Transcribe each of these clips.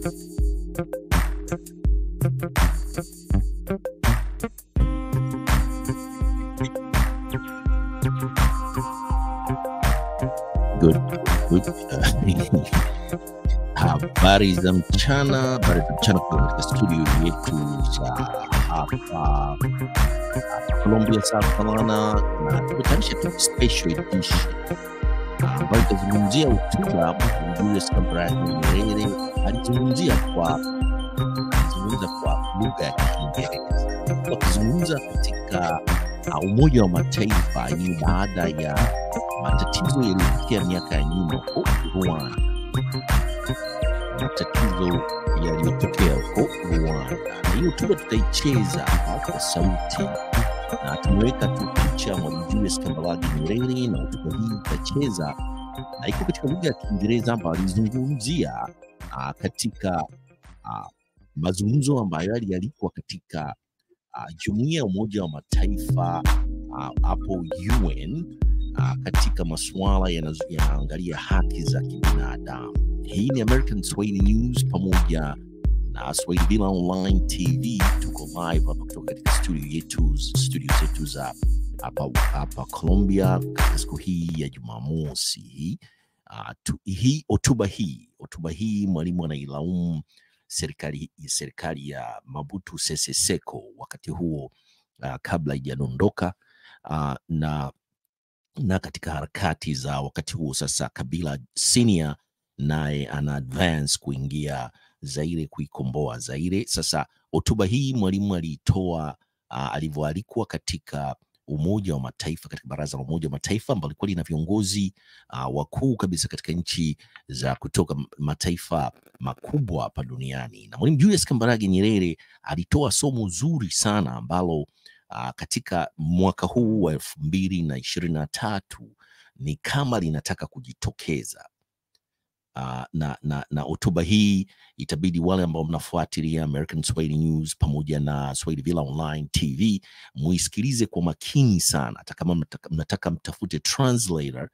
Good. Habari za mchana kwa katika studio yetu za hapa Colombia, South Carolina, na tumetayarisha tu special edition ambayo itazungumzia hotuba Julius Nyerere alizungumza kwa lugha ya Kiingereza. Akizungumza katika Umoja wa Mataifa ni baada ya matatizo yaliyotokea miaka ya nyuma huko Rwanda. Matatizo yaliyotokea huko Rwanda. Na hiyo hotuba tutaicheza kwa sauti. Na tumeweka tu picha Mwalimu Julius Nyerere, na hotuba hii tutacheza na iko katika lugha ya Kiingereza ambayo alizungumzia katika mazungumzo ambayo yalikuwa katika Jumuiya ya Umoja wa Mataifa hapo UN katika masuala yanaangalia haki za kibinadamu. Hii ni American Swahili News pamoja na Swahili Villa Online TV. Tuko live hapa kutoka katika studio zetu za hapa Colombia katika siku hii ya Jumamosi. Hotuba hii mwalimu anailaumu serikali ya Mobutu Sese Seko wakati huo kabla haijaondoka, na katika harakati za wakati huo sasa Kabila Senior naye ana advance kuingia Zaire, kuikomboa Zaire. Sasa hotuba hii mwalimu alitoa alivyoalikwa katika Umoja wa Mataifa, katika Baraza la Umoja wa Mataifa ambalo lilikuwa lina viongozi wakuu kabisa katika nchi za kutoka mataifa makubwa hapa duniani. Na Mwalimu Julius Nyerere alitoa somo zuri sana ambalo katika mwaka huu wa 2023 ni kama linataka kujitokeza. Na hotuba hii itabidi wale ambao mnafuatilia American Swahili News pamoja na Swahili Villa Online TV muisikilize kwa makini sana, hata kama mnataka mtafute translator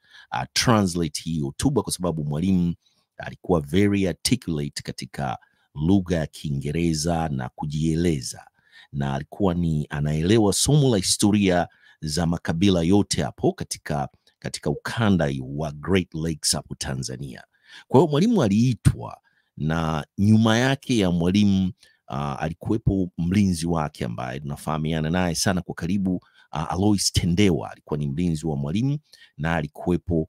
translate hii hotuba, kwa sababu mwalimu alikuwa very articulate katika lugha ya Kiingereza na kujieleza, na alikuwa anaelewa somo la historia za makabila yote hapo katika ukanda wa Great Lakes hapo Tanzania. Kwa hiyo mwalimu aliitwa, na nyuma yake ya mwalimu alikuwepo mlinzi wake ambaye tunafahamiana naye sana kwa karibu, Alois Tendewa alikuwa ni mlinzi wa mwalimu, na alikuwepo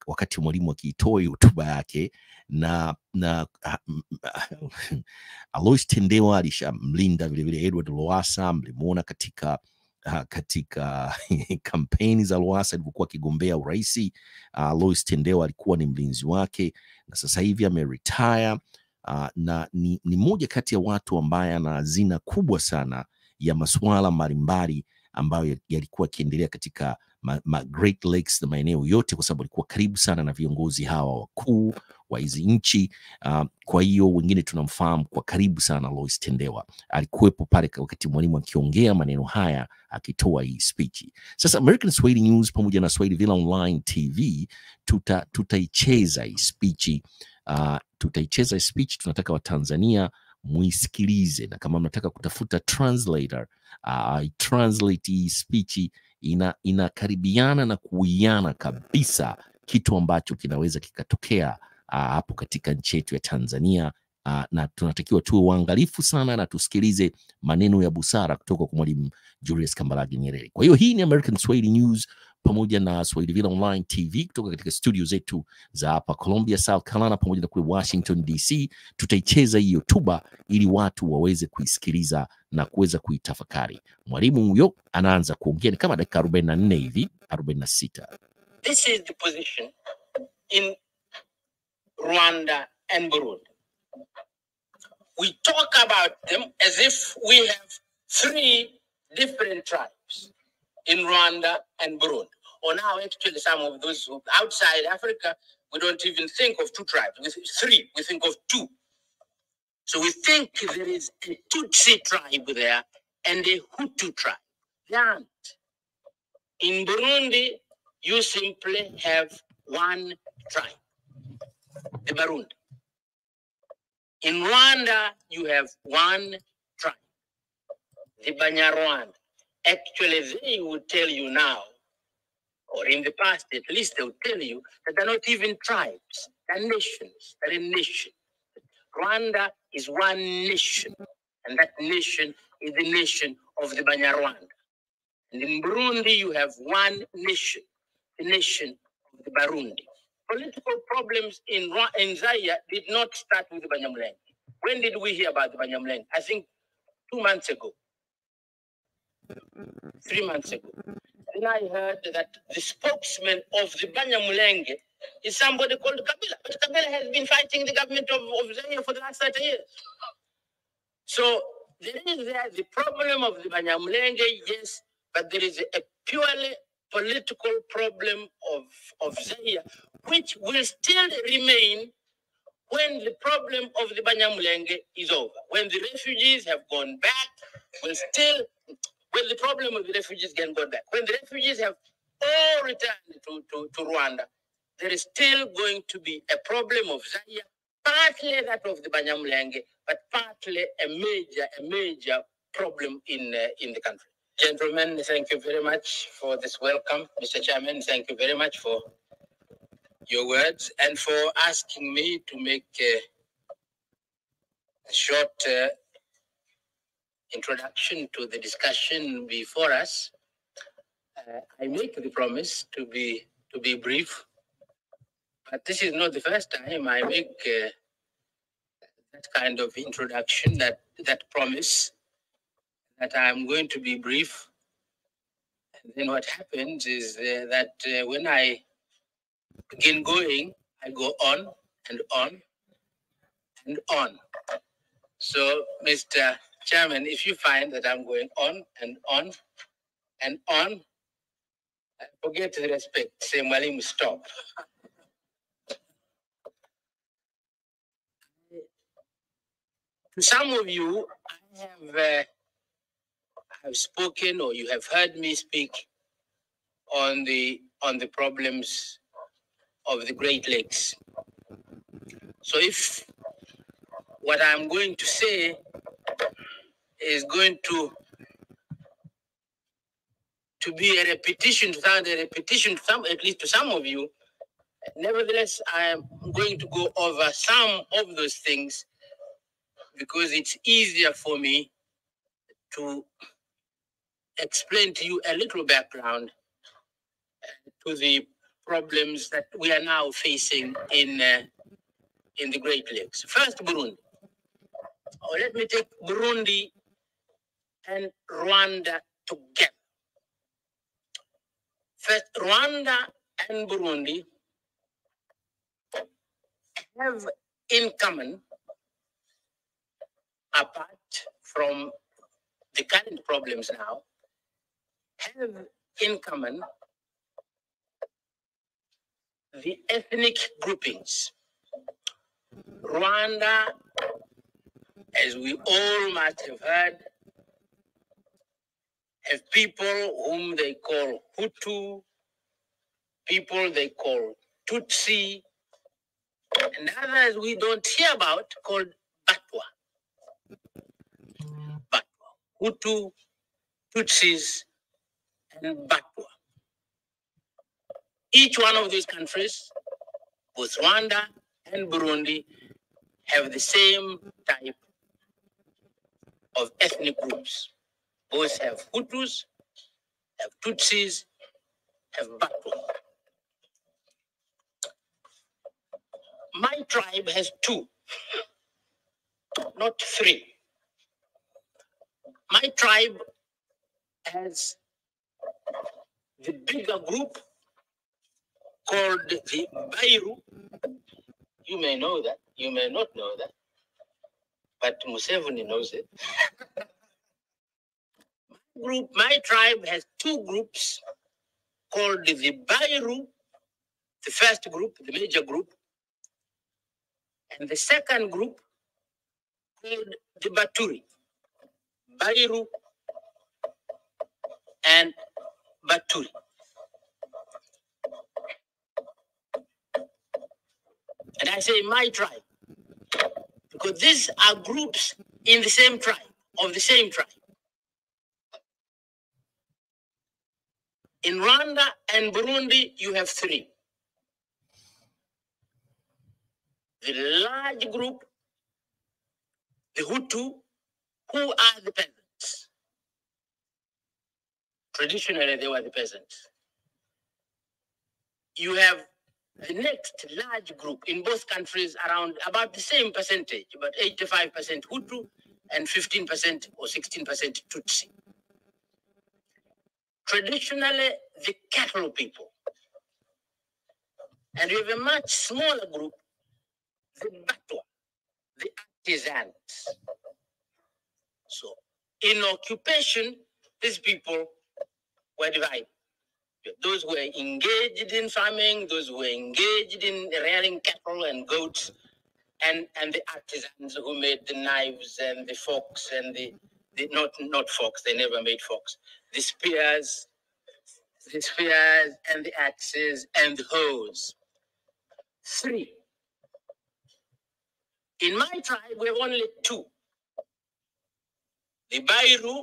wakati mwalimu akiitoa hotuba yake, na Alois Tendewa alishamlinda vile vile Edward Lowassa. Mlimuona katika kampeni za Lowassa alipokuwa akigombea urais. Alois Tendewa alikuwa ni mlinzi wake, na sasa hivi ameretire, na ni mmoja kati ya watu ambaye ana hazina kubwa sana ya masuala mbalimbali ambayo yalikuwa yakiendelea katika Great Lakes na maeneo yote, kwa sababu alikuwa karibu sana na viongozi hawa wakuu wa hizi nchi. Kwa hiyo wengine tunamfahamu kwa karibu sana. Alois Tendewa alikuwepo pale wakati mwalimu akiongea maneno haya, akitoa hii speech. Sasa American Swahili News pamoja na Swahili Villa Online TV tutaicheza hii speech. Tutaicheza speech, tunataka Watanzania muisikilize, na kama mnataka kutafuta translator translate hii speech, inakaribiana na kuiana kabisa kitu ambacho kinaweza kikatokea hapo katika nchi yetu ya Tanzania, na tunatakiwa tuwe waangalifu sana na tusikilize maneno ya busara kutoka kwa Mwalimu Julius Nyerere. Kwa hiyo hii ni American Swahili News pamoja na Swahili Villa Online TV kutoka katika studio zetu za hapa Colombia, South Carolina pamoja na kule Washington DC. Tutaicheza hii hotuba ili watu waweze kuisikiliza na kuweza kuitafakari. Mwalimu huyo anaanza kuongea ni kama dakika 44 hivi, 46. This is the position in Rwanda and Burundi. We talk about them as if we have 3 different tribes in Rwanda and Burundi. Or now, actually, some of those outside Africa, we don't even think of 2 tribes. We think 3, we think of 2. So we think there is a Tutsi tribe there and a Hutu tribe. They aren't. In Burundi, you simply have 1 tribe, the Barundi. In Rwanda, you have one tribe, the Banyarwanda. Actually, they would tell you now, or in the past at least, they would tell you that they're not even tribes, they're nations, they're a nation. Rwanda is one nation, and that nation is the nation of the Banyarwanda. And in Burundi, you have one nation, the nation of the Burundi. Political problems in Zaire did not start with the Banyamulenges. When did we hear about the Banyamulenges? I think 2 months ago, 3 months ago. Then I heard that the spokesman of the Banyamulenges is somebody called Kikabila. But Kikabila has been fighting the government of Zaire for the last 30 years. So there is the problem of the Banyamulenges, yes, but there is a purely political problem of Zaire, which will still remain when the problem of the Banyamulenges is over. When the refugees have gone back, when the problem of the refugees can go back, when the refugees have all returned to Rwanda, there is still going to be a problem of Zaire, partly that of the Banyamulenges, but partly a major problem in the country. Gentlemen, thank you very much for this welcome. Mr. Chairman, thank you very much for your words and for asking me to make a short introduction to the discussion before us. I make the promise to be brief, but this is not the first time I make that kind of introduction, that promise that I'm going to be brief. And then what happens is that when I begin going, I go on and on and on. So, Mr. Chairman, if you find that I'm going on and on and on, forget the respect, say, Mwalimu, stop. To some of you, I have spoken, or you have heard me speak on the problems of the Great Lakes. So if what I'm going to say is going to be a repetition, to sound a repetition to some, at least to some of you, nevertheless, I am going to go over some of those things because it's easier for me to explain to you a little background to the problems that we are now facing in the Great Lakes. First, Burundi. Let me take Burundi and Rwanda together. First, Rwanda and Burundi have in common, apart from the current problems now, have in common the ethnic groupings. Rwanda, as we all must have heard, have people whom they call Hutu, people they call Tutsi, and others we don't hear about called Batwa. Batwa. Hutu, Tutsis, and Batwa. Each one of these countries, both Rwanda and Burundi, have the same type of ethnic groups. Both have Hutus, have Tutsis, have Batwa. My tribe has 2, not 3. My tribe has the bigger group called the Bairu. You may know that, you may not know that, but Museveni knows it. My tribe has 2 groups called the Bairu, the first group, the major group, and the second group called the Baturi. Bairu and Baturi. And I say my tribe, because these are groups in the same tribe, of the same tribe. In Rwanda and Burundi, you have three. The large group, the Hutu, who are the peasants. Traditionally, they were the peasants. You have the next large group in both countries around about the same percentage, about 85% Hutu and 15% or 16% Tutsi. Traditionally, the cattle people. And you have a much smaller group, the Batwa, the artisans. So, in occupation, these people were divided. Those who were engaged in farming, those who were engaged in rearing cattle and goats, and the artisans who made the knives and the forks and the not forks, they never made forks, the spears and the axes and the hoes. Three. In my tribe, we have only two. The Bairu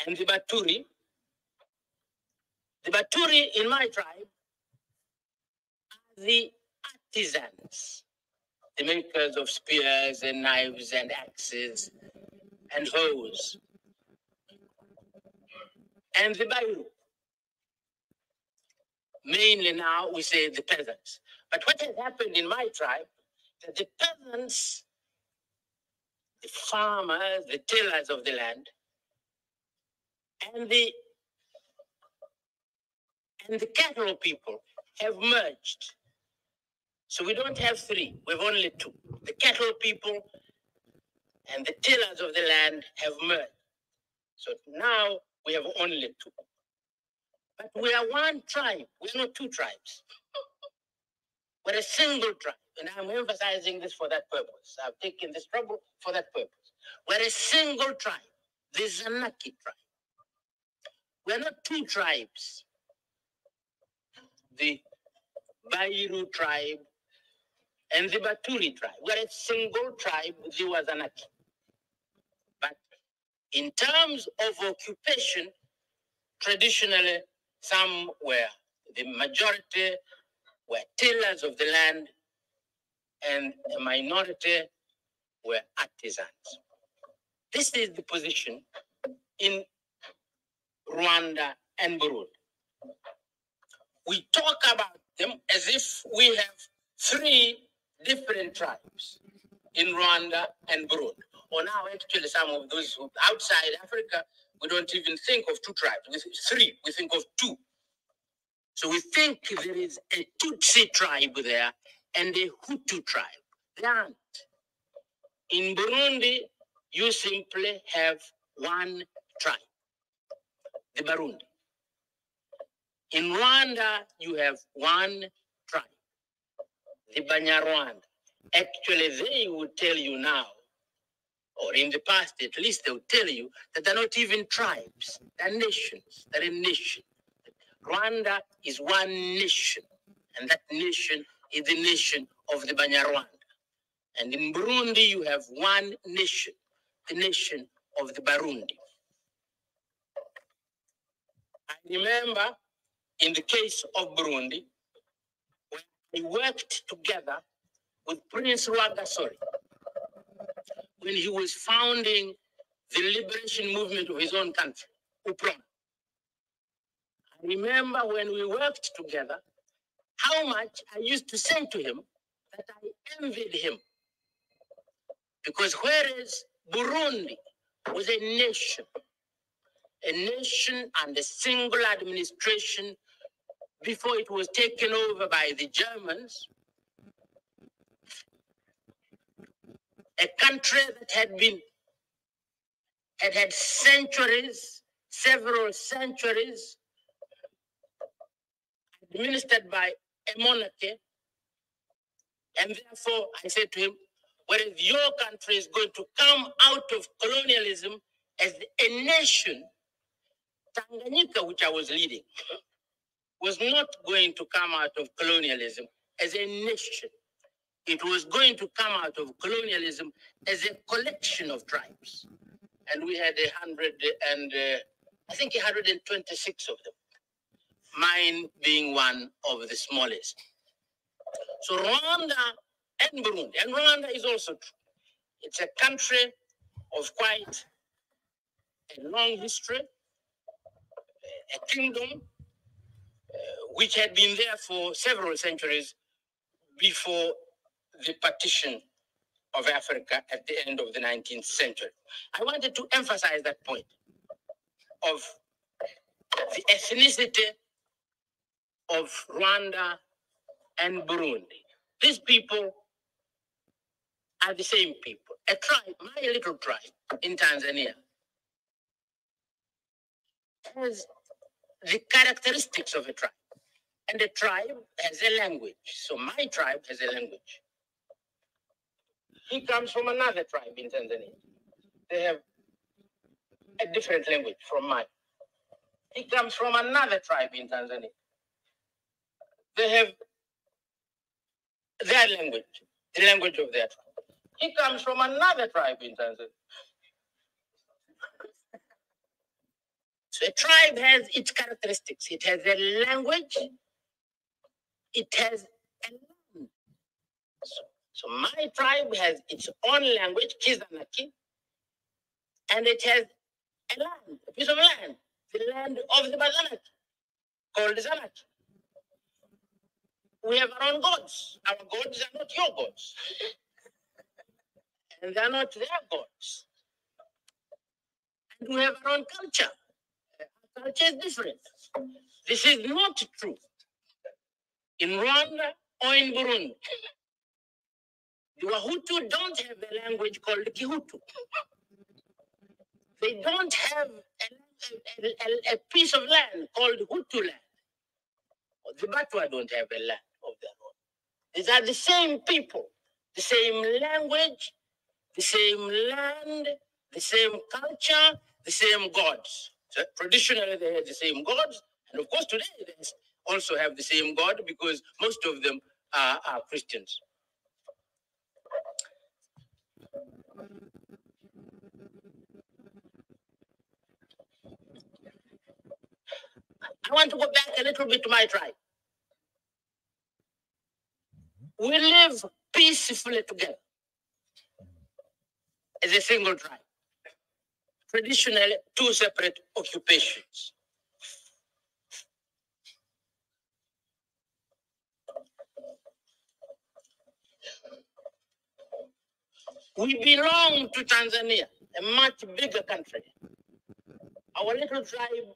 and the Baturi. The Baturi in my tribe are the artisans, the makers of spears and knives and axes and hoes. And the Bairu, mainly now we say the peasants. But what has happened in my tribe, that the peasants, the farmers, the tillers of the land, and the cattle people have merged. So we don't have three, we have only two. The cattle people and the tillers of the land have merged. So now we have only two. But we are one tribe, we're not two tribes. We're a single tribe, and I'm emphasizing this for that purpose. I've taken this trouble for that purpose. We're a single tribe, the Zanaki tribe. We're not two tribes, the Bairu tribe and the Baturi tribe. We're a single tribe, the Wazanaki. But in terms of occupation, traditionally, some were, the majority were tillers of the land, and a minority were artisans. This is the position in Rwanda and Burundi. We talk about them as if we have three different tribes in Rwanda and Burundi. Or now, actually, some of those who outside Africa, we don't even think of two tribes. We think three, we think of two. So we think there is a Tutsi tribe there and a Hutu tribe. There aren't. In Burundi, you simply have one tribe, the Barundi. In Rwanda, you have one tribe, the Banyarwanda. Actually, they would tell you now, or in the past at least, they would tell you that they're not even tribes, they're nations, they're a nation. Rwanda is one nation, and that nation is the nation of the Banyarwanda. And in Burundi, you have one nation, the nation of the Barundi. I remember in the case of Burundi, when we worked together with Prince Rwagasore, when he was founding the liberation movement of his own country, UPRONA. I remember when we worked together, how much I used to say to him that I envied him. Because whereas Burundi was a nation and a single administration before it was taken over by the Germans, a country that had centuries, several centuries, administered by a monarchy. And therefore, I said to him, whereas your country is going to come out of colonialism as a nation, Tanganyika, which I was leading, was not going to come out of colonialism as a nation. it was going to come out of colonialism as a collection of tribes. And we had 126 of them, mine being one of the smallest. So Rwanda and Burundi, and Rwanda is also true. It's a country of quite a long history, a kingdom which had been there for several centuries before the partition of Africa at the end of the 19th century. I wanted to emphasize that point of the ethnicity of Rwanda and Burundi. These people are the same people. A tribe, my little tribe in Tanzania, has the characteristics of a tribe. And a tribe has a language. So my tribe has a language. He comes from another tribe in Tanzania. They have a different language from mine. He comes from another tribe in Tanzania. They have their language, the language of their tribe. He comes from another tribe in Tanzania. So a tribe has its characteristics. It has a language. It has a land. So my tribe has its own language, Kizanaki, and it has a land, a piece of land, the land of the Bazanaki, called Zanaki. We have our own gods. Our gods are not your gods. And they are not their gods. And we have our own culture. Our culture is different. This is not true in Rwanda or in Burundi. The Wahutu don't have a language called Kihutu. They don't have a piece of land called Hutu land. The Batwa don't have a land of their own. These are the same people, the same language, the same land, the same culture, the same gods. So traditionally they had the same gods, and of course today they also have the same God because most of them are Christians. I want to go back a little bit to my tribe. We live peacefully together as a single tribe. Traditionally, two separate occupations. We belong to Tanzania, a much bigger country. Our little tribe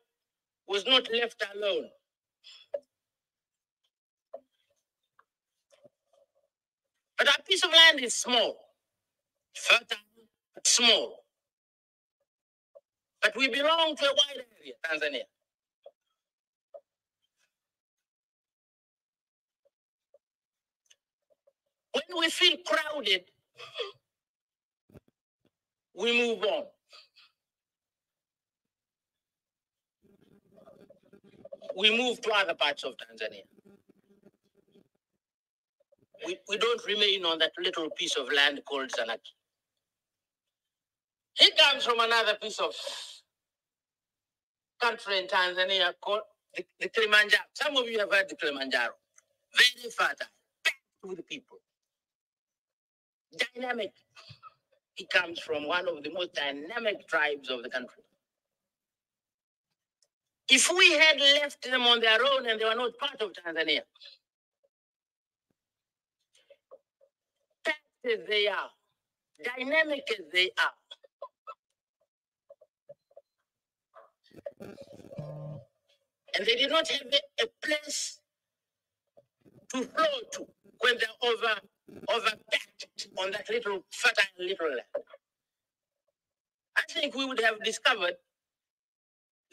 was not left alone. But our piece of land is small, fertile, but small. But we belong to a wide area, Tanzania. When we feel crowded, we move on. We move to other parts of Tanzania. We don't remain on that little piece of land called Zanaki. He comes from another piece of country in Tanzania called the Kilimanjaro. Some of you have heard the Kilimanjaro. Very fertile, packed with people. Dynamic. He comes from one of the most dynamic tribes of the country. If we had left them on their own and they were not part of Tanzania, packed as they are, dynamic as they are, and they did not have a place to flow to when they're overpacked on that little fertile little land. I think we would have discovered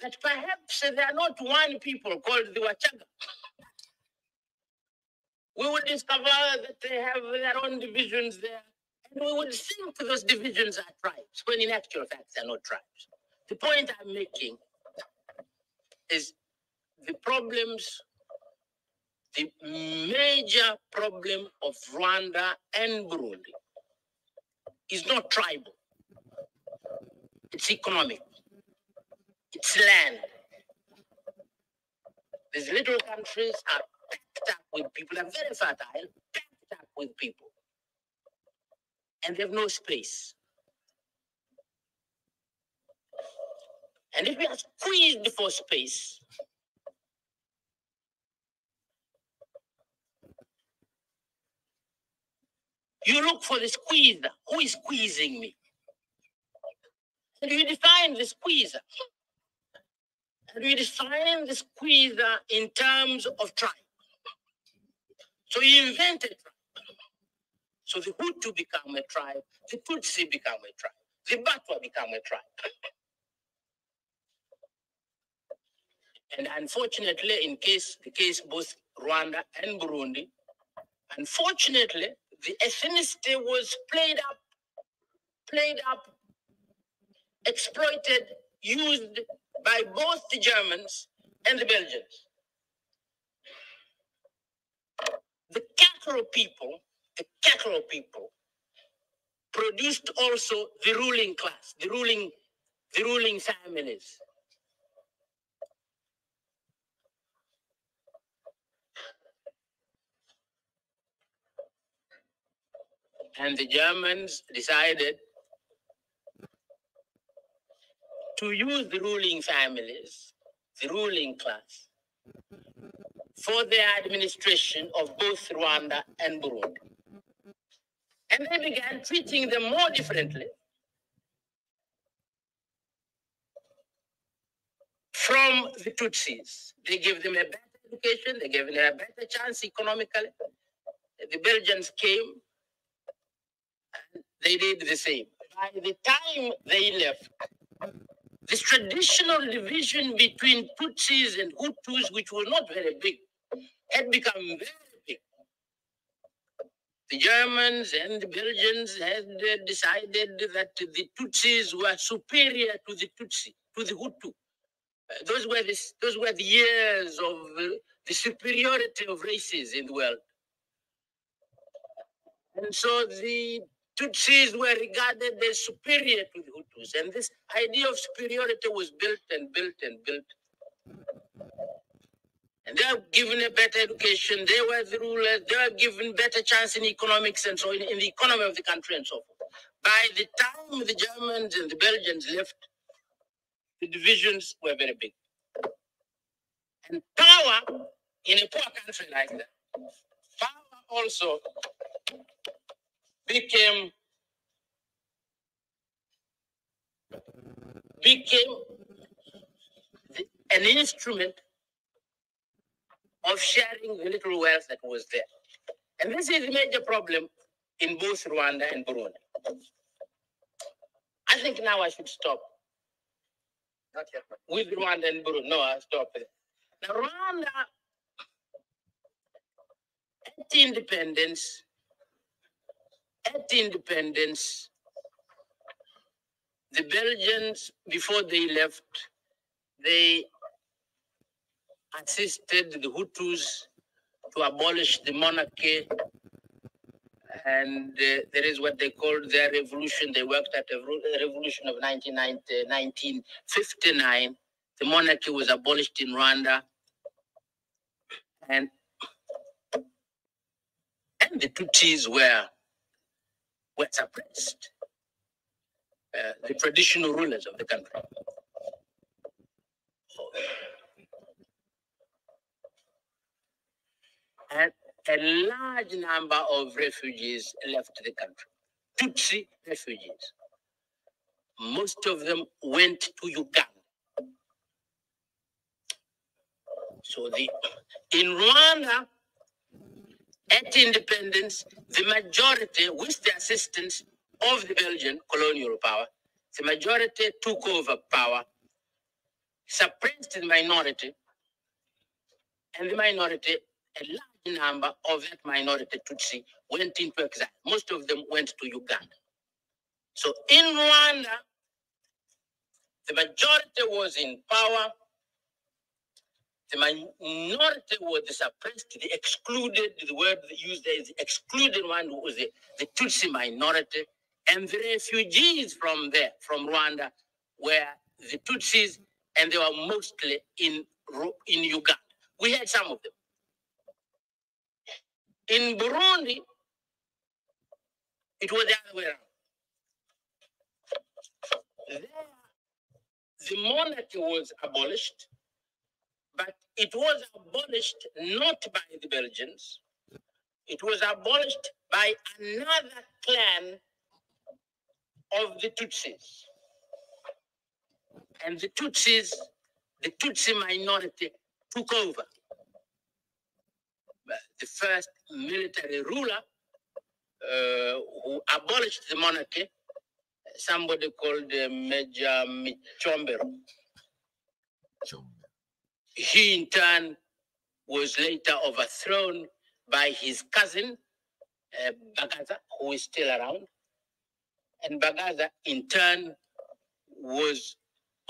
that perhaps they are not one people called the Wachaga. We would discover that they have their own divisions there, and we would think those divisions are tribes, when in actual fact they're not tribes. The point I'm making is the problems the major problem of Rwanda and Burundi is not tribal. It's economic. It's land. These little countries are packed up with people, are very fertile, packed up with people. And they have no space. And if we are squeezed for space, you look for the squeezer. Who is squeezing me? And you define the squeezer. And we define the squeezer in terms of tribe. So you invented tribe. So the Hutu become a tribe, the Tutsi become a tribe, the Batwa become a tribe. And unfortunately, in the case both Rwanda and Burundi, unfortunately, the ethnicity was played up, exploited, used by both the Germans and the Belgians. The cattle people produced also the ruling class, the ruling families. And the Germans decided to use the ruling families, the ruling class, for their administration of both Rwanda and Burundi. And they began treating them more differently from the Tutsis. They gave them a better education, they gave them a better chance economically. The Belgians came, and they did the same. By the time they left, this traditional division between Tutsis and Hutus, which was not very big, had become very big. The Germans and the Belgians had decided that the Tutsis were superior to the Tutsi, to the Hutu. Those were the years of the superiority of races in the world. And so the Tutsis were regarded as superior to the Hutus. And this idea of superiority was built and built and built. And they were given a better education. They were the rulers. They were given better chance in economics and so in the economy of the country and so forth. By the time the Germans and the Belgians left, the divisions were very big. And power in a poor country like that, power also became an instrument of sharing the little wealth that was there. And this is a major problem in both Rwanda and Burundi. I think now I should stop. Not yet. With Rwanda and Burundi. No, I'll stop it. Now, Rwanda, at independence, the Belgians, before they left, they assisted the Hutus to abolish the monarchy. And there is what they called their revolution. They worked at a revolution of 1959. The monarchy was abolished in Rwanda. And the Tutsis were suppressed, the traditional rulers of the country. And a large number of refugees left the country, Tutsi refugees. Most of them went to Uganda. So in Rwanda, at independence, the majority, with the assistance of the Belgian colonial power, the majority took over power, suppressed the minority, and the minority, a large number of that minority Tutsi, went into exile. Most of them went to Uganda. So in Rwanda, the majority was in power, The minority was the suppressed, the excluded, the word used there is the excluded one who was the Tutsi minority, and the refugees from there, from Rwanda, were the Tutsis, and they were mostly in Uganda. We had some of them. In Burundi, it was the other way around. There, the monarchy was abolished, but it was abolished not by the Belgians. It was abolished by another clan of the Tutsis. And the Tutsis, the Tutsi minority, took over. The first military ruler who abolished the monarchy, somebody called Major Michombero. He, in turn, was later overthrown by his cousin, Bagaza, who is still around. And Bagaza, in turn, was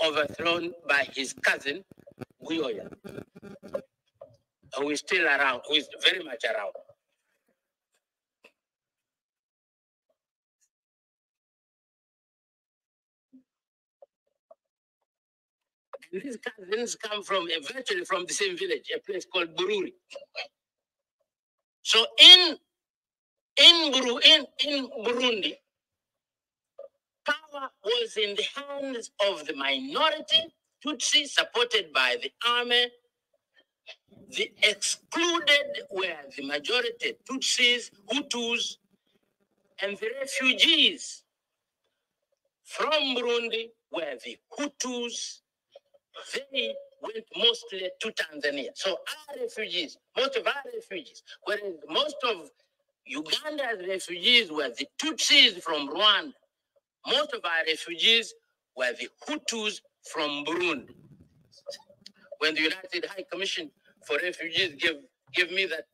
overthrown by his cousin, Buyoya, who is still around, who is very much around. And these cousins come from virtually from the same village, a place called Bururi. So in Burundi, power was in the hands of the minority, Tutsi, supported by the army. The excluded were the majority, Tutsis, Hutus, and the refugees from Burundi were the Hutus. They went mostly to Tanzania. So our refugees, most of our refugees, whereas most of Uganda's refugees were the Tutsis from Rwanda, most of our refugees were the Hutus from Burundi. When the United High Commission for Refugees gave me that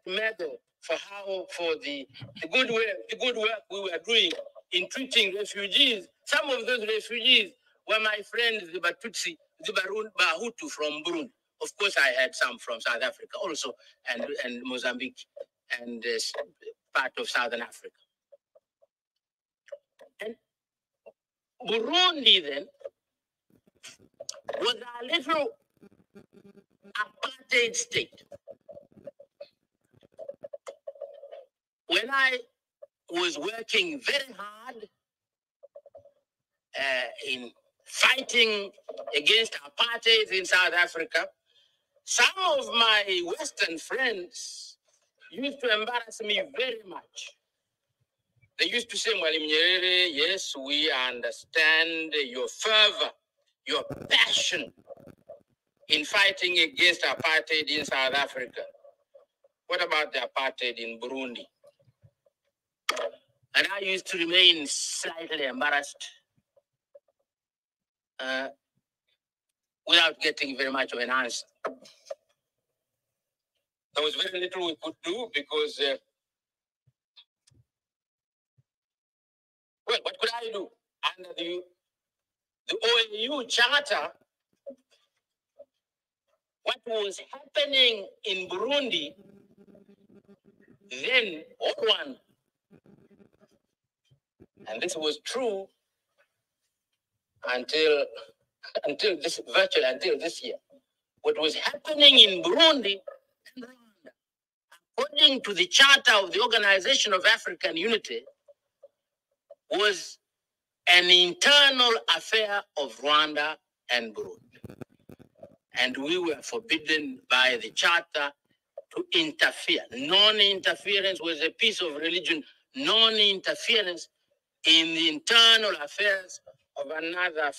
medal for the good work we were doing in treating refugees, some of those refugees were my friends, the Batutsi, the Bahutu from Burundi. Of course, I had some from South Africa also, and Mozambique, and part of Southern Africa. And Burundi then was a little apartheid state. When I was working very hard in fighting against apartheid in South Africa, some of my Western friends used to embarrass me very much. They used to say, Mwalimu Nyerere, yes, we understand your fervor, your passion in fighting against apartheid in South Africa. What about the apartheid in Burundi? And I used to remain slightly embarrassed without getting very much of an answer. There was very little we could do because, well, what could I do? Under the OAU charter, what was happening in Burundi then, one, and this was true until this year. What was happening in Burundi and Rwanda, according to the Charter of the Organization of African Unity, was an internal affair of Rwanda and Burundi. And we were forbidden by the Charter to interfere. Non-interference was a piece of religion. Non-interference in the internal affairs of another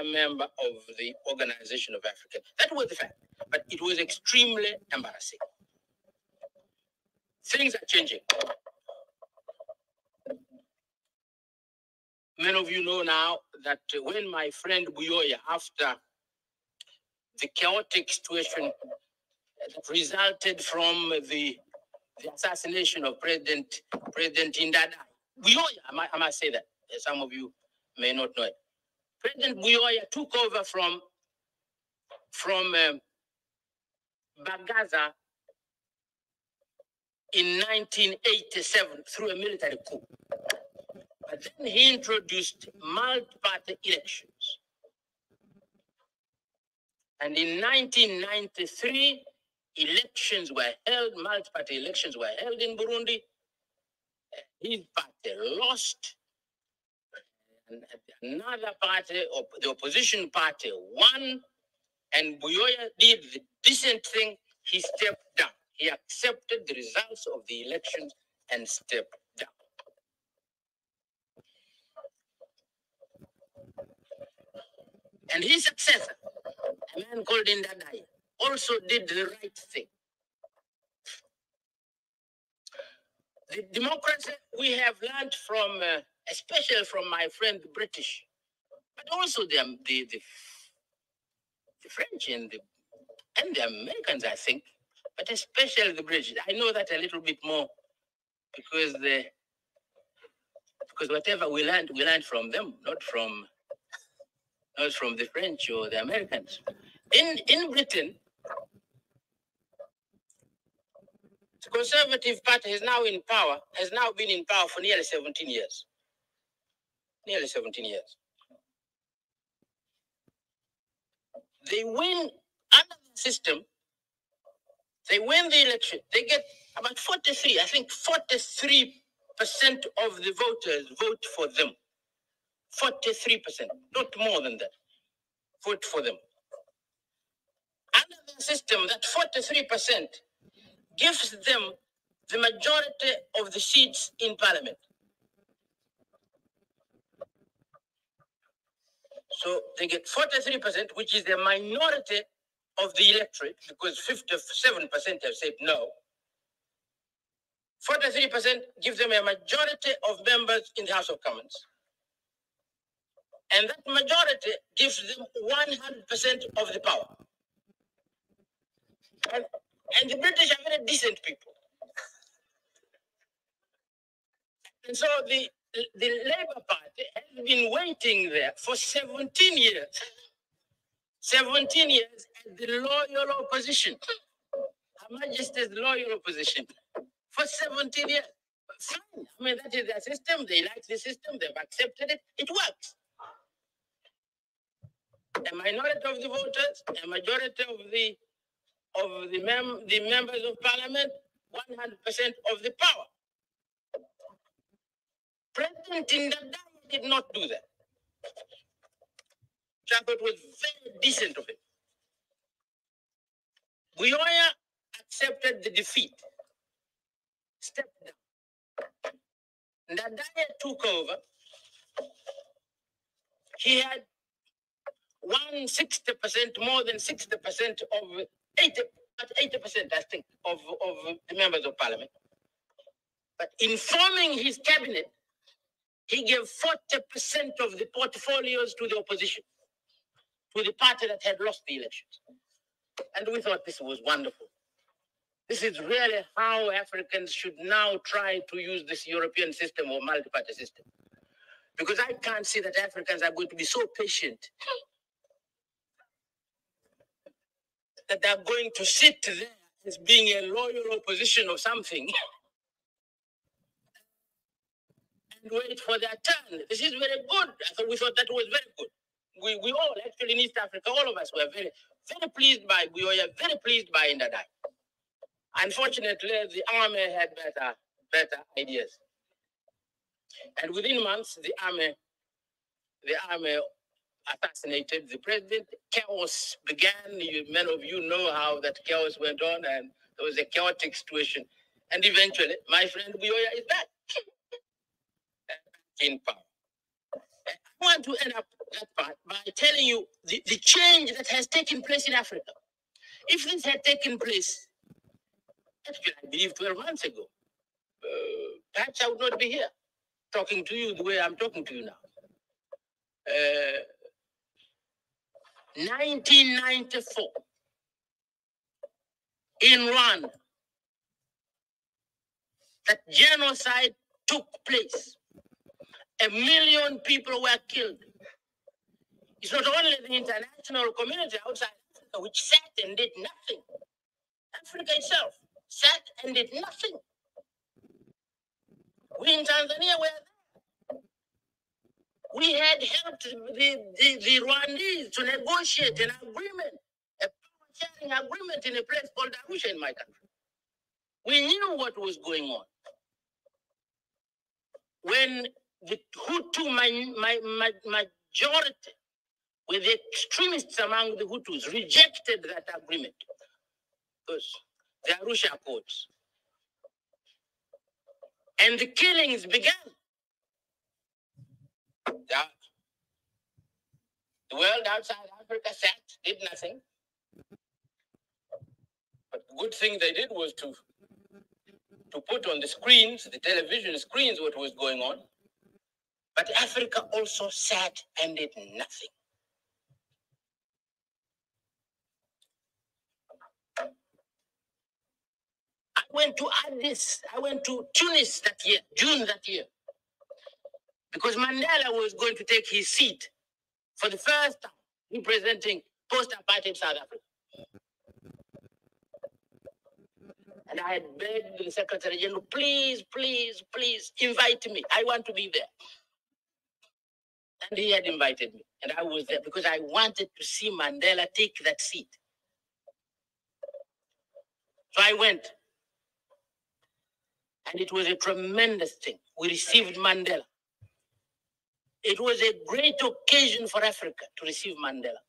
member of the Organization of Africa. That was the fact, but it was extremely embarrassing. Things are changing. Many of you know now that when my friend Buyoya, after the chaotic situation that resulted from the assassination of President Indada, Buyoya, I must say that, some of you may not know it. President Buyoya took over from from Bagaza in 1987 through a military coup. But then he introduced multi-party elections. And in 1993, elections were held, multi-party elections were held in Burundi. His party lost. And another party, the opposition party, won. And Buyoya did the decent thing. He stepped down. He accepted the results of the elections and stepped down. And his successor, a man called Ndadaye, also did the right thing. The democracy we have learned from, especially from my friend the British, but also the French and the Americans, I think, but especially the British. I know that a little bit more because whatever we learned from them, not from the French or the Americans. In Britain, the Conservative Party has now been in power for nearly 17 years. Nearly 17 years. They win under the system. They win the election. They get about 43%, of the voters vote for them. 43%, not more than that, vote for them. Under the system, that 43% gives them the majority of the seats in parliament. So they get 43%, which is the minority of the electorate, because 57% have said no. 43% gives them a majority of members in the House of Commons. And that majority gives them 100% of the power. And the British are very decent people. And so the Labour Party has been waiting there for 17 years. 17 years as the loyal opposition. Her Majesty's loyal opposition. For 17 years. Fine. I mean, that is their system. They like the system. They've accepted it. It works. A minority of the voters, a majority of the members of parliament, 100% of the power. President Ndadaye did not do that. Which I thought was very decent of him. Buyoya accepted the defeat. Stepped down. Ndadaye took over. He had 160%, more than 60% of 80%, I think, of the members of parliament. But in forming his cabinet, he gave 40% of the portfolios to the opposition, to the party that had lost the elections. And we thought this was wonderful. This is really how Africans should now try to use this European system or multi-party system. Because I can't see that Africans are going to be so patient that they're going to sit there as being a loyal opposition or something and wait for their turn. This is very good. We thought that was very good. We all, actually in East Africa, all of us were very, very pleased by Buyoya, very pleased by Ndadaye. Unfortunately, the army had better ideas. And within months, the army assassinated the president. Chaos began. Many of you know how that chaos went on, and there was a chaotic situation. And eventually, my friend Buyoya is back in power. I want to end up that part by telling you the change that has taken place in Africa. If this had taken place, actually, I believe 12 months ago, perhaps I would not be here talking to you the way I'm talking to you now. 1994, in Rwanda, that genocide took place. 1 million people were killed. It's not only the international community outside Africa Africa, which sat and did nothing. Africa itself sat and did nothing. We in Tanzania were there. We had helped the Rwandans to negotiate an agreement, a power-sharing agreement in a place called Arusha in my country. We knew what was going on. When the Hutu majority, with the extremists among the Hutus, rejected that agreement, because the Arusha Accords, and the killings began. The world outside Africa sat, did nothing. But the good thing they did was to put on the screens, the television screens, what was going on. But Africa also sat and did nothing. I went to Tunis that year, June that year, because Mandela was going to take his seat for the first time representing post-apartheid South Africa. And I had begged the Secretary General, please, please, please invite me. I want to be there. And he had invited me. And I was there because I wanted to see Mandela take that seat. So I went. And it was a tremendous thing. We received Mandela. It was a great occasion for Africa to receive Mandela.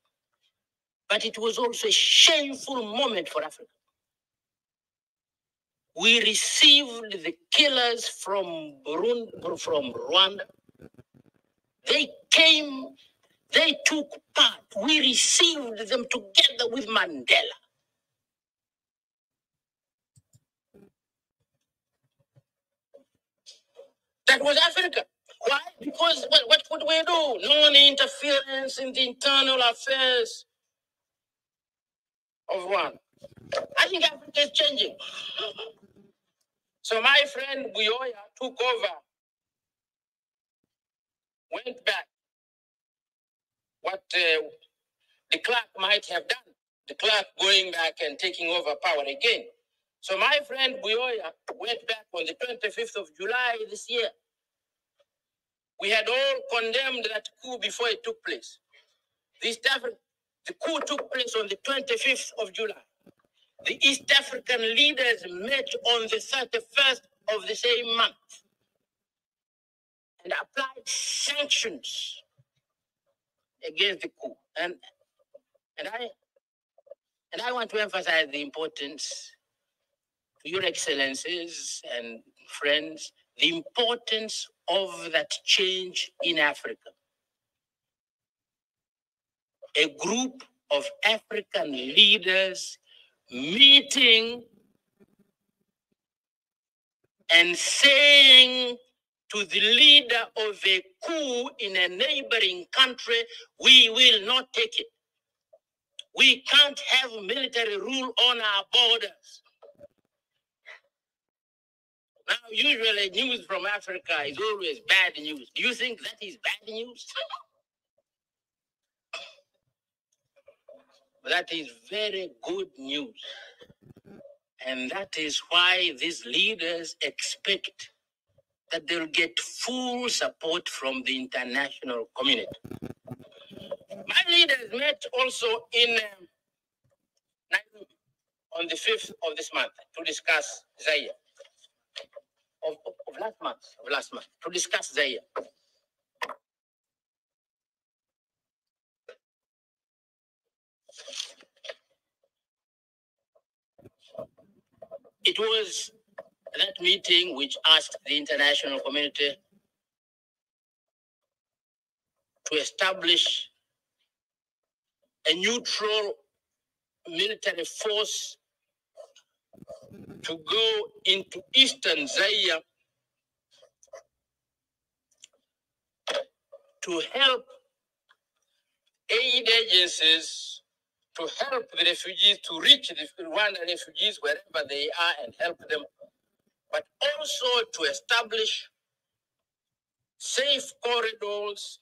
But it was also a shameful moment for Africa. We received the killers from Burundi, from Rwanda. They came, they took part. We received them together with Mandela. That was Africa. Why? Because what would we do? Non-interference in the internal affairs of Rwanda. I think Africa is changing. So my friend Buyoya took over, went back. What the clerk might have done, the clerk going back and taking over power again. So my friend Buyoya went back on the 25th of July this year. We had all condemned that coup before it took place. The coup took place on the 25th of July. The East African leaders met on the 31st of the same month and applied sanctions against the coup. And I want to emphasize the importance, to your excellencies and friends, the importance of that change in Africa. A group of African leaders meeting and saying to the leader of a coup in a neighboring country, we will not take it. We can't have military rule on our borders. Now, usually news from Africa is always bad news. Do you think that is bad news? That is very good news. And that is why these leaders expect that they'll get full support from the international community. My leaders met also in Nairobi on the 5th of this month to discuss Zaire. Of last month, to discuss Zaire. It was that meeting which asked the international community to establish a neutral military force to go into eastern Zaire to help aid agencies, to help the refugees, to reach the Rwandan refugees wherever they are and help them, but also to establish safe corridors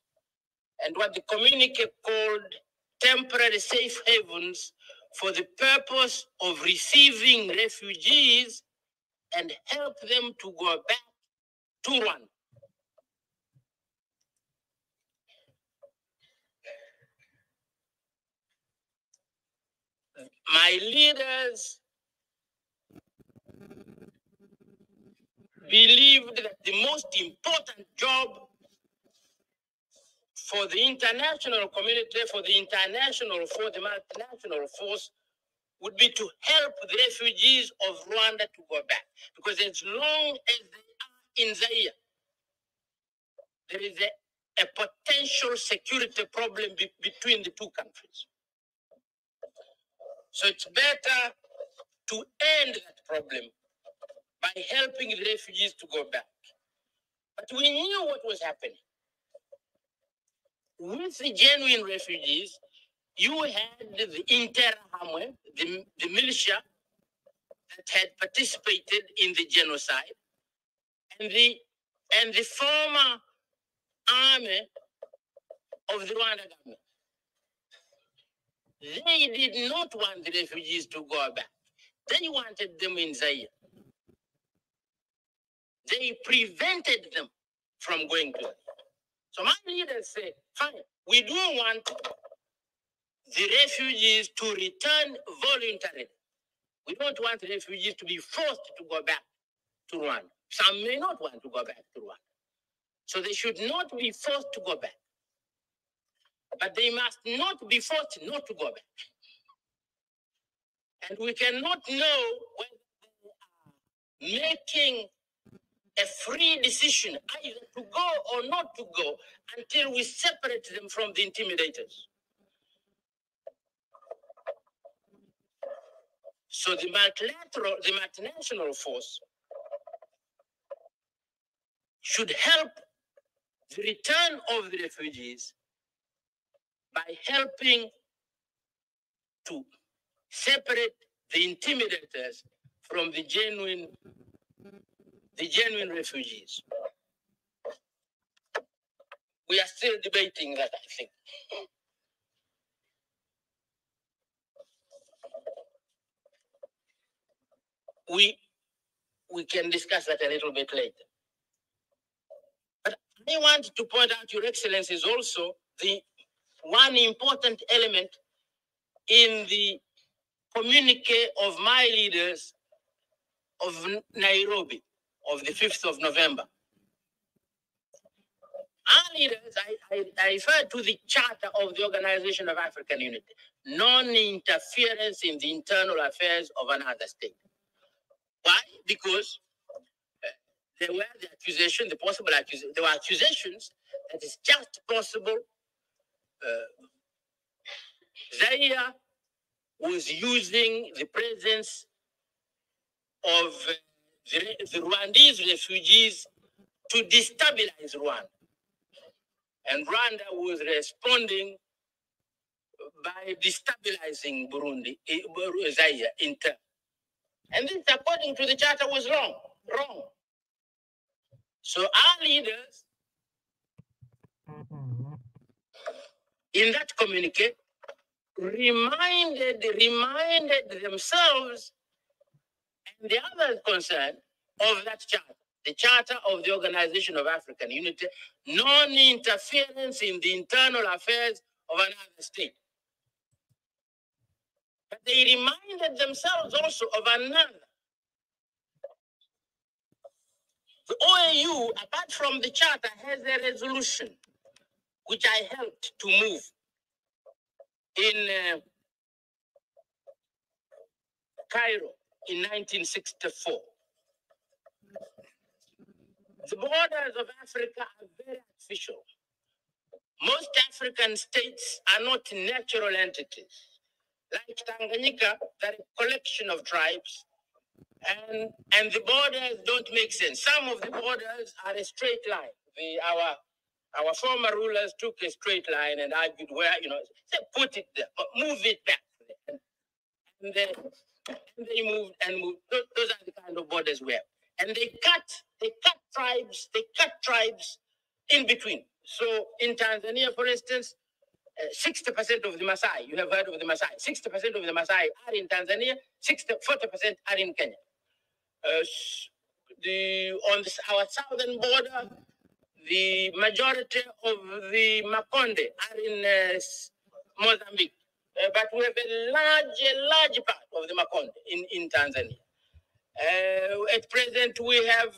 and what the communique called temporary safe havens for the purpose of receiving refugees and help them to go back to Rwanda. My leaders believed that the most important job for the international community, for the international force, the multinational force, would be to help the refugees of Rwanda to go back. Because as long as they are in Zaire, there is a potential security problem between the two countries. So it's better to end that problem by helping the refugees to go back. But we knew what was happening. With the genuine refugees, you had the Interahamwe, the militia that had participated in the genocide, and the former army of the Rwanda government. They did not want the refugees to go back. They wanted them in Zaire. They prevented them from going to it. So my leaders say, fine, we do want the refugees to return voluntarily. We don't want the refugees to be forced to go back to Rwanda. Some may not want to go back to Rwanda. So they should not be forced to go back. But they must not be forced not to go back. And we cannot know whether they are making a free decision either to go or not to go until we separate them from the intimidators. So the multinational force should help the return of the refugees by helping to separate the intimidators from the genuine refugees. We are still debating that, I think. We can discuss that a little bit later. But I want to point out, Your Excellencies, also the one important element in the communique of my leaders of Nairobi of the 5th of November. Our leaders, I refer to the Charter of the Organization of African Unity, non-interference in the internal affairs of another state. Why? Because there were the accusation, the possible accusation, there were accusations that it's just possible Zaire was using the presence of the Rwandese refugees to destabilize Rwanda. And Rwanda was responding by destabilizing Burundi, Zaire in turn. And this, according to the charter, was wrong. So our leaders, in that communique, reminded themselves and the others concerned of that charter, the Charter of the Organization of African Unity, non-interference in the internal affairs of another state. But they reminded themselves also of another. The OAU, apart from the charter, has a resolution which I helped to move in Cairo in 1964. The borders of Africa are very artificial. Most African states are not natural entities. Like Tanganyika, they're a collection of tribes, and the borders don't make sense. Some of the borders are a straight line. Our former rulers took a straight line and argued where, say, put it there, move it back. And they moved and moved. Those are the kind of borders we have. And they cut tribes in between. So in Tanzania, for instance, 60% of the Maasai, you have heard of the Maasai, 60% of the Maasai are in Tanzania, 40% are in Kenya. Our southern border, the majority of the Makonde are in Mozambique. But we have a large part of the Makonde in Tanzania. At present, we have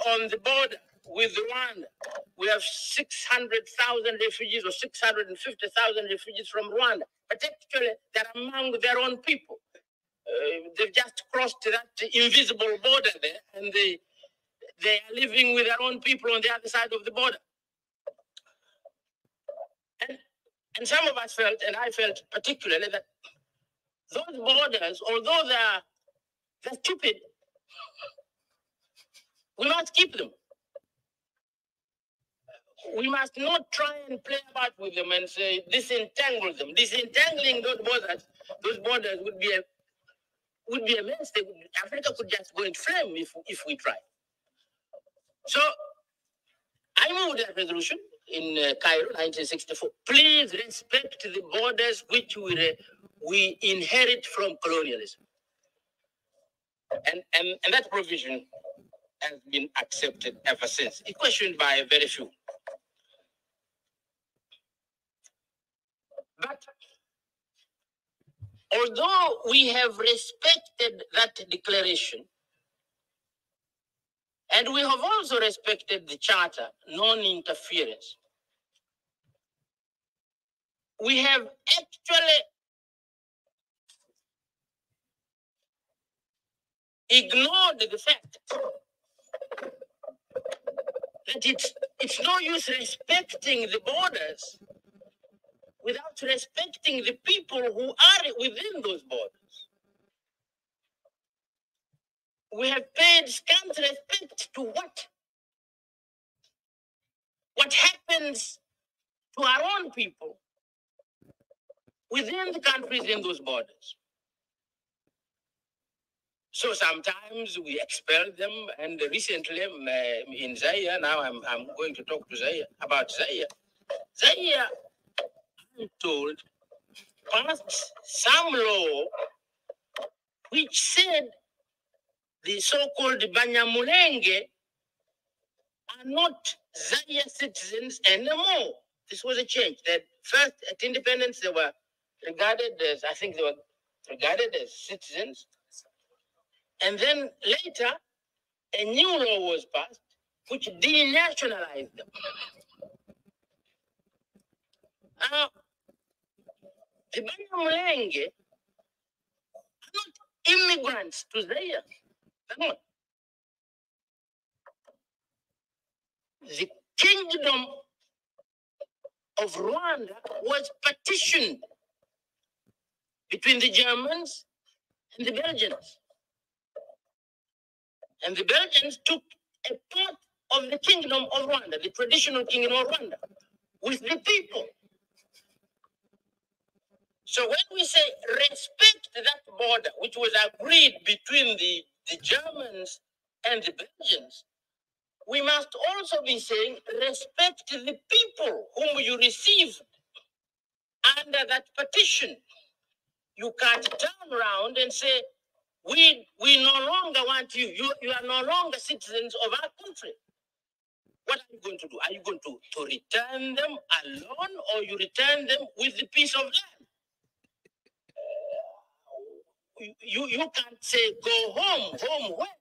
on the border with Rwanda, we have 600,000 refugees or 650,000 refugees from Rwanda. But actually, they're among their own people. They've just crossed that invisible border there, and they are living with their own people on the other side of the border. And some of us felt, and I felt particularly, that those borders, although they're stupid, we must keep them. We must not try and play about with them and say disentangle them. Disentangling those borders would be a mess. Africa could just go in flame if we try. So I moved that resolution in Cairo, 1964. Please respect the borders which we inherit from colonialism. And that provision has been accepted ever since. It's questioned by very few. But although we have respected that declaration, and we have also respected the charter, non-interference, we have actually ignored the fact that it's no use respecting the borders without respecting the people who are within those borders. We have paid scant respect to what happens to our own people within the countries in those borders. So sometimes we expel them, and recently in Zaire, now I'm going to talk to Zaire about Zaire. Zaire, I'm told, passed some law which said the so-called Banyamulenges are not Zaire citizens anymore. This was a change. That first, at independence, they were regarded as citizens. And then later, a new law was passed which denationalized them. The Banyamulenges are not immigrants to Zaire. They're not. The kingdom of Rwanda was partitioned between the Germans and the Belgians. And the Belgians took a part of the kingdom of Rwanda, the traditional kingdom of Rwanda, with the people. So when we say respect that border, which was agreed between the Germans and the Belgians, we must also be saying respect the people whom you received under that partition. You can't turn around and say, we no longer want you. You are no longer citizens of our country. What are you going to do? Are you going to return them alone, or you return them with the piece of land? You can't say go home. Home where?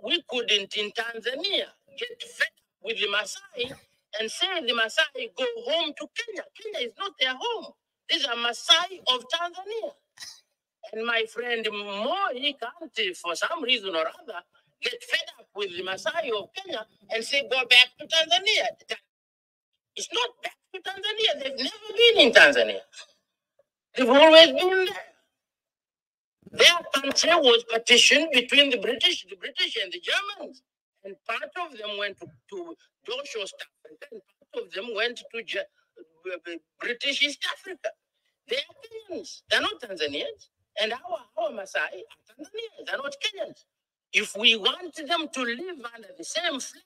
We couldn't in Tanzania get fed up with the Maasai and say the Maasai go home to Kenya. Kenya is not their home. These are Maasai of Tanzania. And my friend Moi can't, for some reason or other, get fed up with the Maasai of Kenya and say go back to Tanzania. It's not back to Tanzania. They've never been in Tanzania. They've always been there. Their country was partitioned between the British and the Germans. And part of them went to Joshua South Africa, and part of them went to British East Africa. They are Kenyans. They're not Tanzanians. And our Maasai are Tanzanians. They're not Kenyans. If we want them to live under the same flag,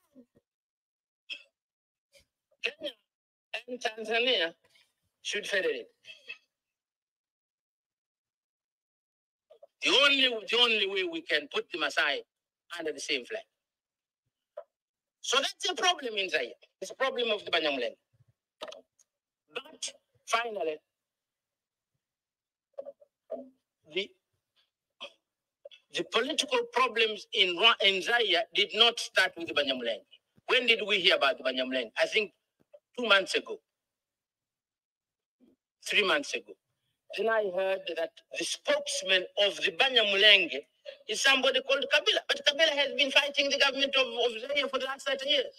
Kenya and Tanzania should federate. The only way we can put them aside under the same flag. So that's a problem in Zaire. It's a problem of the Banyamulenges. But finally, the political problems in Zaire did not start with the Banyamulenges. When did we hear about the Banyamulenges? I think 2 months ago, 3 months ago. Then I heard that the spokesman of the Banyamulenges is somebody called Kabila. But Kabila has been fighting the government of Zaire for the last 30 years.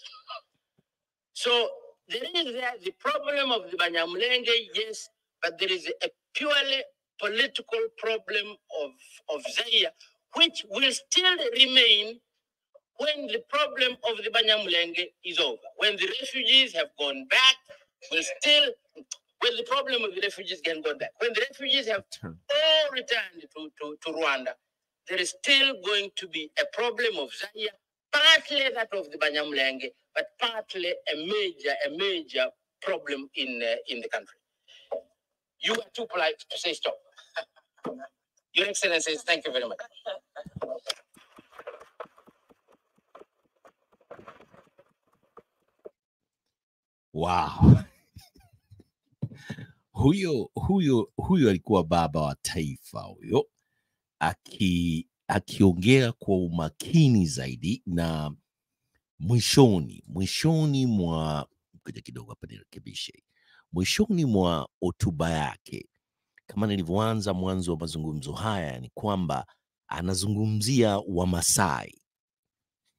So there is the problem of the Banyamulenges, yes, but there is a purely political problem of Zaire, which will still remain when the problem of the Banyamulenges is over. When the refugees have gone back, when the problem of the refugees can go back. When the refugees have all returned to Rwanda, there is still going to be a problem of Zaire, partly that of the Banyamulenges, but partly a major problem in the country. You are too polite to say stop. Your Excellencies, thank you very much. Wow. Huyo alikuwa baba wa taifa huyo, akiongea kwa umakini zaidi, na mwishoni mwa ngoja kidogo hapa nirekebishe. Mwishoni mwa hotuba yake, kama nilivyoanza mwanzo wa mazungumzo haya, ni kwamba anazungumzia Wamasai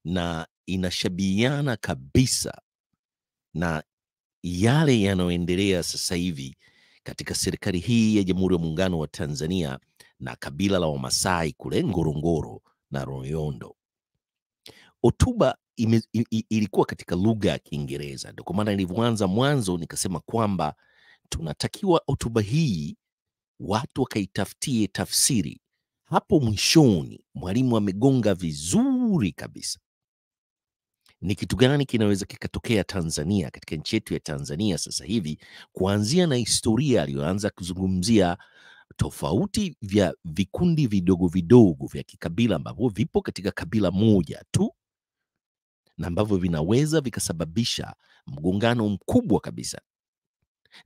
na inashabihiana kabisa na yale yanayoendelea sasa hivi katika serikali hii ya Jamhuri ya Muungano wa Tanzania na kabila la Wamasai kule Ngorongoro na Royondo. Hotuba ilikuwa katika lugha ya Kiingereza, ndio kwa maana nilivyoanza mwanzo nikasema kwamba tunatakiwa hotuba hii watu wakaitafutie tafsiri. Hapo mwishoni Mwalimu amegonga vizuri kabisa. Ni kitu gani kinaweza kikatokea Tanzania, katika nchi yetu ya Tanzania sasa hivi, kuanzia na historia aliyoanza kuzungumzia tofauti vya vikundi vidogo vidogo vya kikabila ambavyo vipo katika kabila moja tu na ambavyo vinaweza vikasababisha mgongano mkubwa kabisa,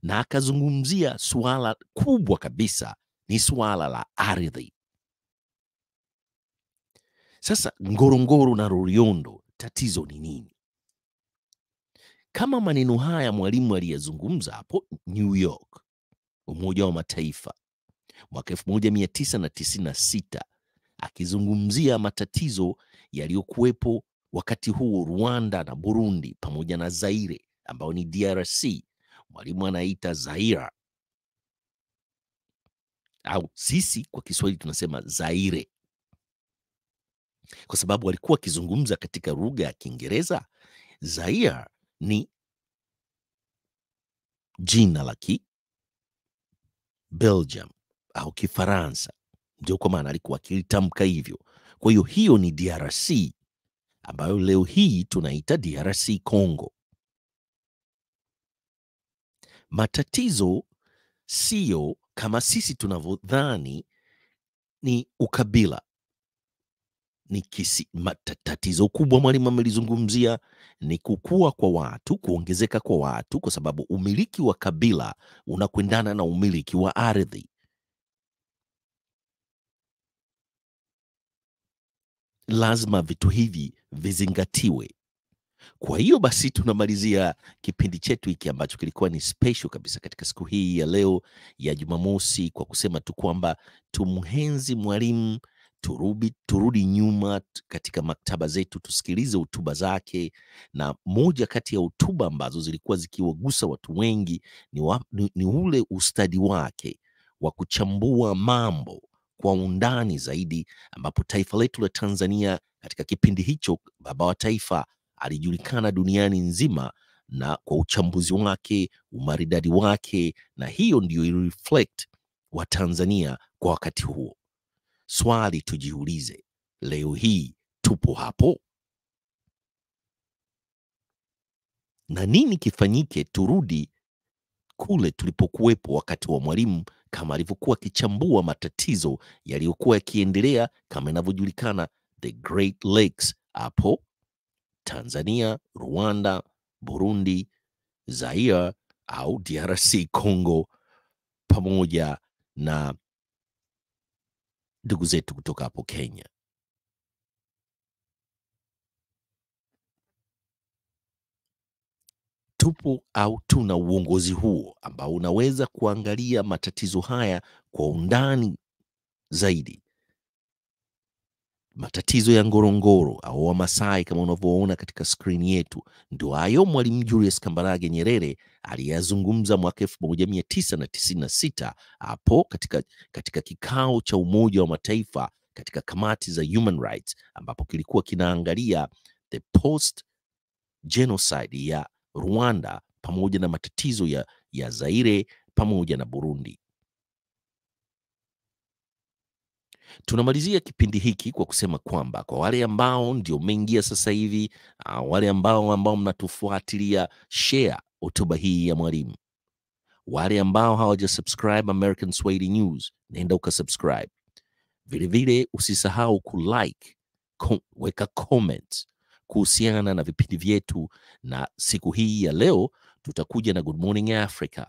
na akazungumzia suala kubwa kabisa, ni suala la ardhi. Sasa Ngorongoro na Royondo, tatizo ni nini? Kama maneno haya Mwalimu aliyazungumza hapo New York, Umoja wa Mataifa, mwaka 1996, akizungumzia matatizo yaliyokuwepo wakati huo Rwanda na Burundi pamoja na Zaire ambao ni DRC, Mwalimu anaita Zaire, au sisi kwa Kiswahili tunasema Zaire, kwa sababu alikuwa akizungumza katika lugha ya Kiingereza. Zaire ni jina la Belgium au Kifaransa, ndio kwa maana alikuwa akilitamka hivyo. Kwa hiyo hiyo ni DRC ambayo leo hii tunaita DRC Congo. Matatizo sio kama sisi tunavyodhani ni ukabila. Ni tatizo kubwa Mwalimu amelizungumzia ni kukua kwa watu, kuongezeka kwa watu, kwa sababu umiliki wa kabila unakwendana na umiliki wa ardhi. Lazima vitu hivi vizingatiwe. Kwa hiyo basi tunamalizia kipindi chetu hiki ambacho kilikuwa ni special kabisa katika siku hii ya leo ya Jumamosi kwa kusema tu kwamba tumhenzi Mwalimu, turudi nyuma katika maktaba zetu, tusikilize hotuba zake. Na moja kati ya hotuba ambazo zilikuwa zikiwagusa watu wengi ni ule ustadi wake wa kuchambua mambo kwa undani zaidi, ambapo taifa letu la Tanzania katika kipindi hicho, baba wa taifa alijulikana duniani nzima na kwa uchambuzi wake, umaridadi wake, na hiyo ndio reflect wa Tanzania kwa wakati huo. Swali tujiulize, leo hii tupo hapo? Na nini kifanyike turudi kule tulipokuwepo wakati wa Mwalimu, kama alivyokuwa akichambua matatizo yaliyokuwa yakiendelea kama inavyojulikana the Great Lakes hapo Tanzania, Rwanda, Burundi, Zaire au DRC Congo, pamoja na ndugu zetu kutoka hapo Kenya. Tupo au tuna uongozi huo ambao unaweza kuangalia matatizo haya kwa undani zaidi. Matatizo ya Ngorongoro au Wamasai kama unavyoona katika skrini yetu, ndio hayo Mwalimu Julius Kambarage Nyerere aliyazungumza mwaka 1996 hapo katika kikao cha Umoja wa Mataifa katika kamati za human rights, ambapo kilikuwa kinaangalia the post genocide ya Rwanda pamoja na matatizo ya Zaire pamoja na Burundi. Tunamalizia kipindi hiki kwa kusema kwamba kwa wale ambao ndio umeingia sasa hivi, wale ambao mnatufuatilia, share hotuba hii ya Mwalimu. Wale ambao hawaja subscribe American Swahili News, nenda ukasubscribe. Vile vile usisahau kulike, weka comments kuhusiana na vipindi vyetu, na siku hii ya leo tutakuja na Good Morning Africa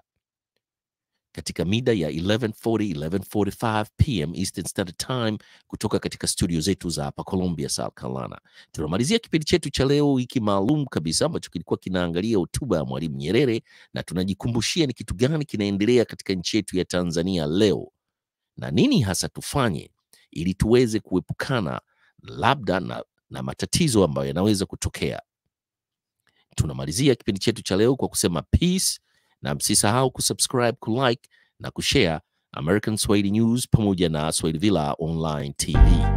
katika mida ya 11:45 PM Eastern Standard Time kutoka katika studio zetu za hapa Columbia, South Carolina. Tunamalizia kipindi chetu cha leo hiki maalum kabisa ambacho kilikuwa kinaangalia hotuba ya Mwalimu Nyerere, na tunajikumbushia ni kitu gani kinaendelea katika nchi yetu ya Tanzania leo na nini hasa tufanye ili tuweze kuepukana labda na matatizo ambayo yanaweza kutokea. Tunamalizia kipindi chetu cha leo kwa kusema peace, na msisahau kusubscribe, kulike na kushare American Swahili News pamoja na Swahili Villa Online TV.